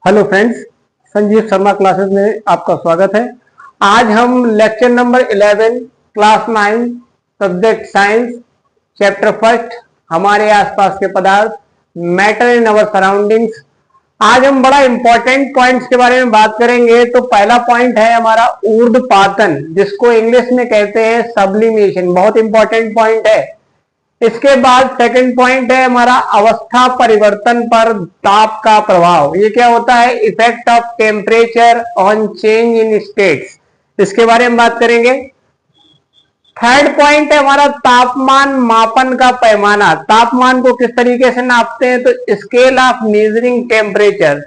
Hello friends, Sanjeev Sharma classes में आपका स्वागत है। आज हम lecture number 11 class 9 subject science chapter first हमारे आसपास के पदार्थ मैटर इन अवर सराउंडिंग्स। आज हम बड़ा इंपॉर्टेंट पॉइंट्स के बारे में बात करेंगे। तो पहला पॉइंट है हमारा ऊर्ध्वपातन, जिसको इंग्लिश में कहते हैं सब्लिमेशन। बहुत इंपॉर्टेंट पॉइंट है। इसके बाद सेकंड पॉइंट है हमारा अवस्था परिवर्तन पर ताप का प्रभाव। ये क्या होता है? Effect of temperature on change in states, इसके बारे में बात करेंगे। थर्ड पॉइंट है हमारा तापमान मापन का पैमाना। तापमान को किस तरीके से नापते हैं? तो स्केल ऑफ मेजरिंग टेम्परेचर।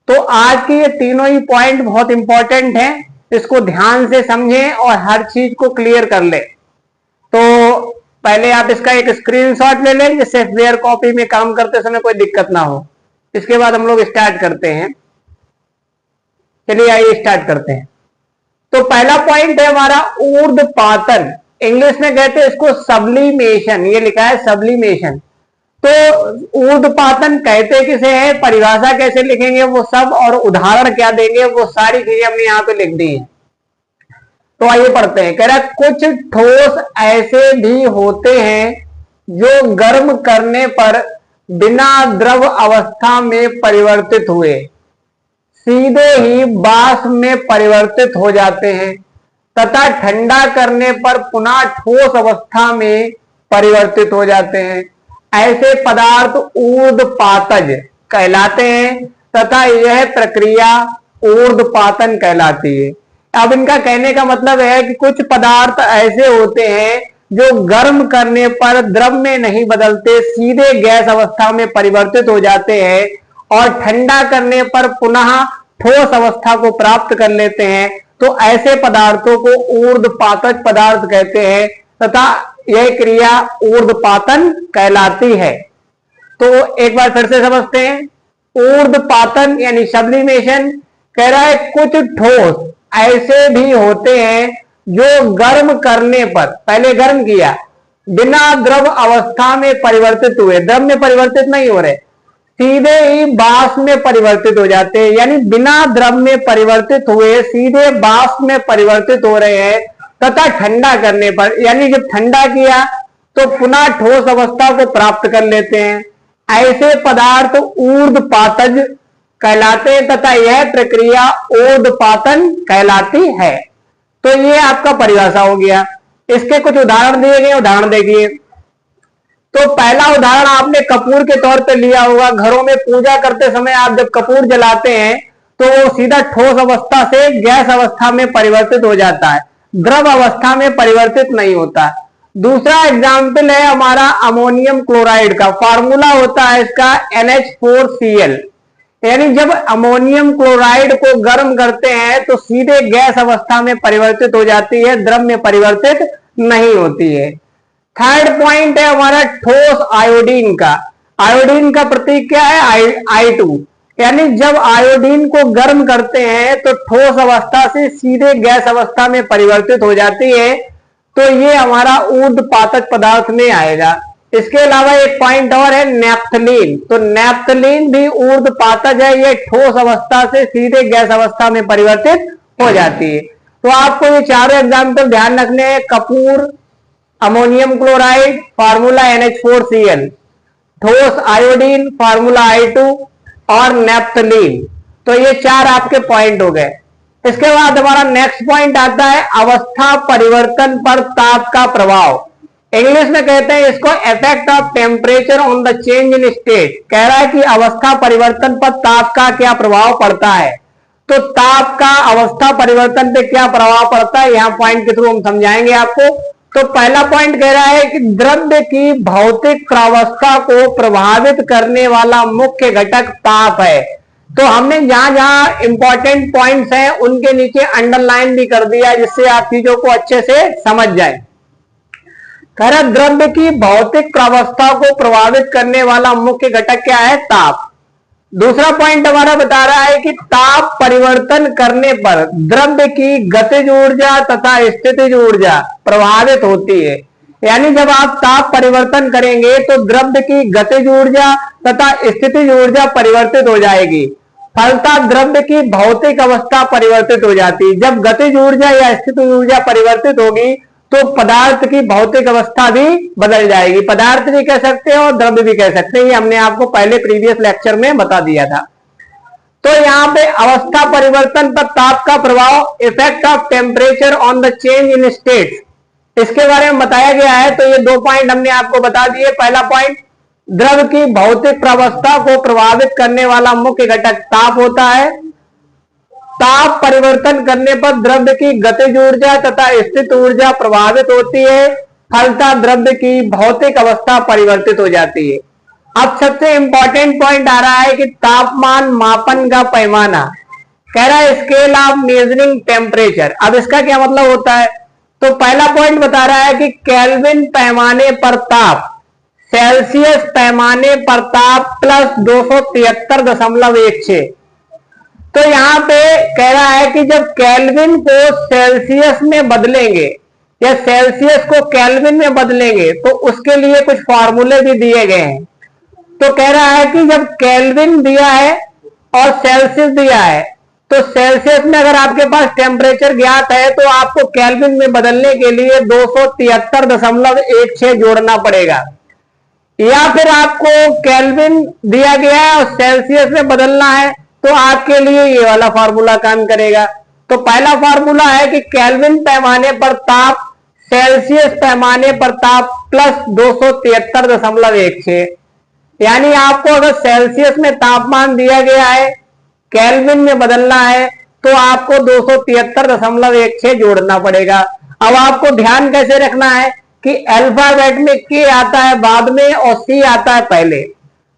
तो आज के ये तीनों ही पॉइंट बहुत इंपॉर्टेंट हैं, इसको ध्यान से समझें और हर चीज को क्लियर कर लें। तो पहले आप इसका एक स्क्रीनशॉट ले लें, जिससे फेयर कॉपी में काम करते समय कोई दिक्कत ना हो। इसके बाद हम लोग स्टार्ट करते हैं। चलिए आइए स्टार्ट करते हैं। तो पहला पॉइंट है हमारा ऊर्ध्वपातन। इंग्लिश में कहते हैं इसको सब्लिमेशन। ये लिखा है सब्लिमेशन। तो ऊर्ध्वपातन कहते किसे है, परिभाषा कैसे लिखेंगे वो सब, और उदाहरण क्या देंगे वो सारी चीजें हमने यहाँ पे लिख दी है। तो आइए पढ़ते हैं। कह रहा है कुछ ठोस ऐसे भी होते हैं जो गर्म करने पर बिना द्रव अवस्था में परिवर्तित हुए सीधे ही वाष्प में परिवर्तित हो जाते हैं तथा ठंडा करने पर पुनः ठोस अवस्था में परिवर्तित हो जाते हैं। ऐसे पदार्थ ऊर्ध्वपातज कहलाते हैं तथा यह प्रक्रिया ऊर्ध्वपातन कहलाती है। अब इनका कहने का मतलब है कि कुछ पदार्थ ऐसे होते हैं जो गर्म करने पर द्रव में नहीं बदलते, सीधे गैस अवस्था में परिवर्तित हो जाते हैं और ठंडा करने पर पुनः ठोस अवस्था को प्राप्त कर लेते हैं। तो ऐसे पदार्थों को ऊर्ध्वपातज पदार्थ कहते हैं तथा यह क्रिया ऊर्ध्वपातन कहलाती है। तो एक बार फिर से समझते हैं। ऊर्ध्वपातन यानी सब्लिमेशन कह रहा है कुछ ठोस ऐसे भी होते हैं जो गर्म करने पर, पहले गर्म किया, बिना द्रव अवस्था में परिवर्तित हुए, द्रव में परिवर्तित नहीं हो रहे, सीधे ही वाष्प में परिवर्तित हो जाते हैं। यानी बिना द्रव में परिवर्तित हुए सीधे वाष्प में परिवर्तित हो रहे हैं तथा ठंडा करने पर, यानी जब ठंडा किया तो पुनः ठोस अवस्था को प्राप्त कर लेते हैं। ऐसे पदार्थ ऊर्ध्वपातज कहलाते हैं तथा यह प्रक्रिया ऊर्ध्वपातन कहलाती है। तो ये आपका परिभाषा हो गया। इसके कुछ उदाहरण दिए गए, उदाहरण देखिए। तो पहला उदाहरण आपने कपूर के तौर पे लिया होगा। घरों में पूजा करते समय आप जब कपूर जलाते हैं तो वो सीधा ठोस अवस्था से गैस अवस्था में परिवर्तित हो जाता है, द्रव अवस्था में परिवर्तित नहीं होता। दूसरा एग्जाम्पल है हमारा अमोनियम क्लोराइड का। फॉर्मूला होता है इसका NH4Cl। यानी जब अमोनियम क्लोराइड को गर्म करते हैं तो सीधे गैस अवस्था में परिवर्तित हो जाती है, द्रव में परिवर्तित नहीं होती है। थर्ड पॉइंट है हमारा ठोस आयोडीन का। आयोडीन का प्रतीक क्या है? I2। यानी जब आयोडीन को गर्म करते हैं तो ठोस अवस्था से सीधे गैस अवस्था में परिवर्तित हो जाती है। तो ये हमारा ऊर्ध्वपातज पदार्थ में आएगा। इसके अलावा एक पॉइंट और है नैप्थलीन। तो नैप्थलीन भी ऊर्ध्वपातज है। ये ठोस अवस्था से सीधे गैस अवस्था में परिवर्तित हो जाती है। तो आपको ये चारों एग्जाम्पल ध्यान रखने हैं। Kapoor, ammonium chloride, formula NH4Cl, ठोस आयोडीन, फार्मूला I2 और नैप्थलीन। तो ये चार आपके पॉइंट हो गए। इसके बाद हमारा नेक्स्ट पॉइंट आता है अवस्था परिवर्तन पर ताप का प्रभाव। इंग्लिश में कहते हैं इसको effect of temperature on the change in state. कह रहा है कि अवस्था परिवर्तन पर ताप का क्या प्रभाव पड़ता है। तो ताप का अवस्था परिवर्तन पे क्या प्रभाव पड़ता है, यहां पॉइंट के थ्रू हम समझाएंगे आपको। तो पहला पॉइंट कह रहा है कि द्रव्य की भौतिक प्रावस्था को प्रभावित करने वाला मुख्य घटक ताप है। तो हमने जहां जहां इंपॉर्टेंट पॉइंट्स हैं उनके नीचे अंडरलाइन भी कर दिया, जिससे आप चीजों को अच्छे से समझ जाए। कह रहा द्रव्य की भौतिक प्रावस्था को प्रभावित करने वाला मुख्य घटक क्या है? ताप। दूसरा पॉइंट हमारा बता रहा है कि ताप परिवर्तन करने पर द्रव्य की गतिज ऊर्जा तथा स्थितिज ऊर्जा प्रभावित होती है। यानी जब आप ताप परिवर्तन करेंगे तो द्रव्य की गतिज ऊर्जा तथा स्थितिज ऊर्जा परिवर्तित हो जाएगी। फलता द्रव्य की भौतिक अवस्था परिवर्तित हो जाती है। जब गतिज ऊर्जा या स्थित ऊर्जा परिवर्तित होगी तो पदार्थ की भौतिक अवस्था भी बदल जाएगी। पदार्थ भी कह सकते हैं और द्रव्य भी कह सकते हैं, ये हमने आपको पहले प्रीवियस लेक्चर में बता दिया था। तो यहाँ पे अवस्था परिवर्तन पर ताप का प्रभाव, effect of temperature on the change in states, इसके बारे में बताया गया है। तो ये 2 पॉइंट हमने आपको बता दिए। पहला पॉइंट, द्रव की भौतिक प्रवस्था को प्रभावित करने वाला मुख्य घटक ताप होता है। ताप परिवर्तन करने पर द्रव्य की गतिज ऊर्जा तथा स्थित ऊर्जा प्रभावित होती है, फलता द्रव्य की भौतिक अवस्था परिवर्तित हो जाती है। अब सबसे इंपॉर्टेंट पॉइंट आ रहा है कि तापमान मापन का पैमाना, कह रहा है स्केल ऑफ मेजरिंग टेम्परेचर। अब इसका क्या मतलब होता है? तो पहला पॉइंट बता रहा है कि केल्विन पैमाने पर ताप, सेल्सियस पैमाने पर ताप प्लस 273.16। तो यहां पे कह रहा है कि जब केल्विन को सेल्सियस में बदलेंगे या सेल्सियस को केल्विन में बदलेंगे तो उसके लिए कुछ फॉर्मूले भी दिए गए हैं। तो कह रहा है कि जब केल्विन दिया है और सेल्सियस दिया है, तो सेल्सियस में अगर आपके पास टेम्परेचर ज्ञात है तो आपको केल्विन में बदलने के लिए 273.16 जोड़ना पड़ेगा, या फिर आपको केल्विन दिया गया है और सेल्सियस में बदलना है तो आपके लिए ये वाला फार्मूला काम करेगा। तो पहला फार्मूला है कि केल्विन पैमाने पर ताप सेल्सियस पैमाने पर ताप प्लस 273.16, यानी आपको अगर सेल्सियस में तापमान दिया गया है, केल्विन में बदलना है तो आपको 273.16 जोड़ना पड़ेगा। अब आपको ध्यान कैसे रखना है कि अल्फाबेट में के आता है बाद में और सी आता है पहले।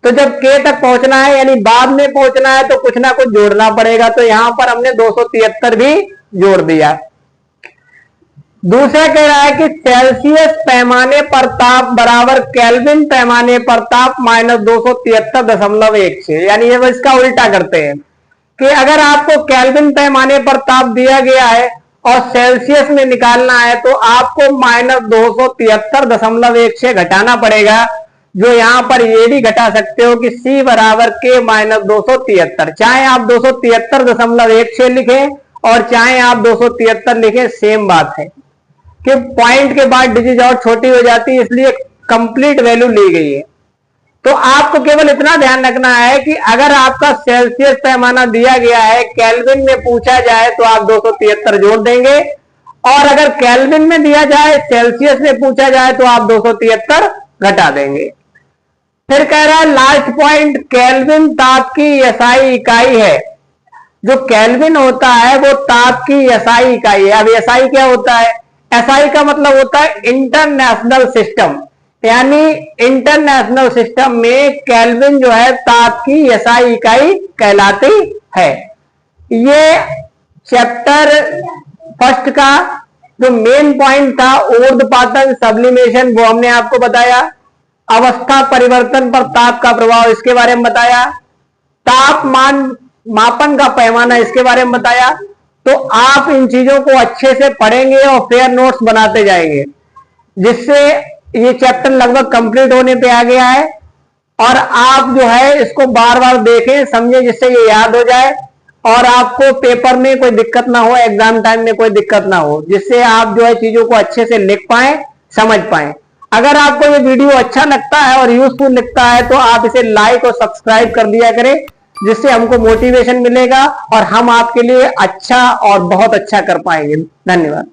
तो जब के तक पहुंचना है यानी बाद में पहुंचना है तो कुछ ना कुछ जोड़ना पड़ेगा। तो यहां पर हमने 273 भी जोड़ दिया। दूसरा कह रहा है कि सेल्सियस पैमाने पर ताप बराबर केल्विन पैमाने पर ताप माइनस 273.16, यानी ये इसका उल्टा करते हैं कि अगर आपको केल्विन पैमाने पर ताप दिया गया है और सेल्सियस में निकालना है तो आपको माइनस 273.16 घटाना पड़ेगा, जो यहां पर ये भी घटा सकते हो कि C बराबर के माइनस 273। चाहे आप 273.16 लिखें और चाहे आप 273 लिखें, सेम बात है कि पॉइंट के बाद डिजिट और छोटी हो जाती है, इसलिए कंप्लीट वैल्यू ली गई है। तो आपको केवल इतना ध्यान रखना है कि अगर आपका सेल्सियस पैमाना दिया गया है, केल्विन में पूछा जाए तो आप 273 जोड़ देंगे, और अगर केल्विन में दिया जाए, सेल्सियस में पूछा जाए तो आप 273 घटा देंगे। फिर कह रहा है लास्ट पॉइंट, केल्विन ताप की एसआई इकाई है। जो केल्विन होता है वो ताप की एसआई इकाई है। अब एसआई क्या होता है? एसआई का मतलब होता है इंटरनेशनल सिस्टम, यानी इंटरनेशनल सिस्टम में केल्विन जो है ताप की एसआई इकाई कहलाती है। ये चैप्टर फर्स्ट का जो मेन पॉइंट था ऊर्ध्वपातन सब्लिमेशन, वो हमने आपको बताया। अवस्था परिवर्तन पर ताप का प्रभाव, इसके बारे में बताया। तापमान मापन का पैमाना, इसके बारे में बताया। तो आप इन चीजों को अच्छे से पढ़ेंगे और फेयर नोट्स बनाते जाएंगे, जिससे ये चैप्टर लगभग कंप्लीट होने पे आ गया है। और आप जो है इसको बार बार देखें, समझें, जिससे ये याद हो जाए और आपको पेपर में कोई दिक्कत ना हो, एग्जाम टाइम में कोई दिक्कत ना हो, जिससे आप जो है चीजों को अच्छे से लिख पाए, समझ पाए। अगर आपको ये वीडियो अच्छा लगता है और यूजफुल लगता है तो आप इसे लाइक और सब्सक्राइब कर दिया करें, जिससे हमको मोटिवेशन मिलेगा और हम आपके लिए अच्छा और बहुत अच्छा कर पाएंगे। धन्यवाद।